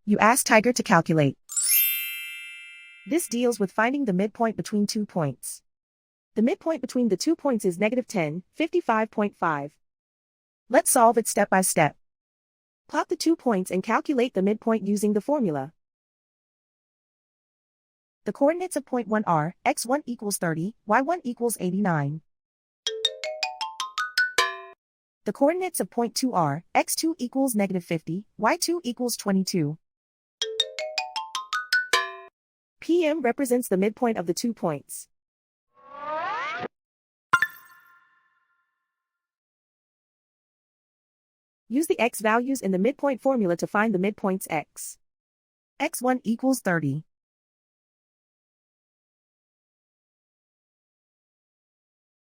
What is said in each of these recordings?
You ask Tiger to calculate. This deals with finding the midpoint between 2 points. The midpoint between the 2 points is -10, 55.5. Let's solve it step by step. Plot the 2 points and calculate the midpoint using the formula. The coordinates of point 1 are x1 equals 30, y1 equals 89. The coordinates of point 2 are x2 equals -50, y2 equals 22. PM represents the midpoint of the 2 points. Use the x values in the midpoint formula to find the midpoints x. x1 equals 30.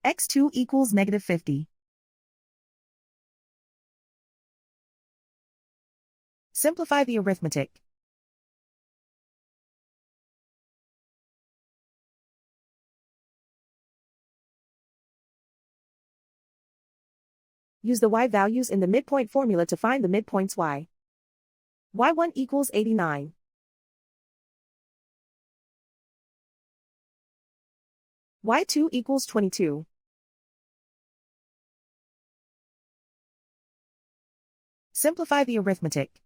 x2 equals -50. Simplify the arithmetic. Use the y values in the midpoint formula to find the midpoints y. y1 equals 89. y2 equals 22. Simplify the arithmetic.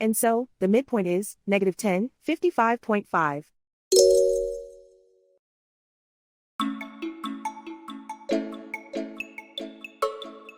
And so, the midpoint is -10, 55.5.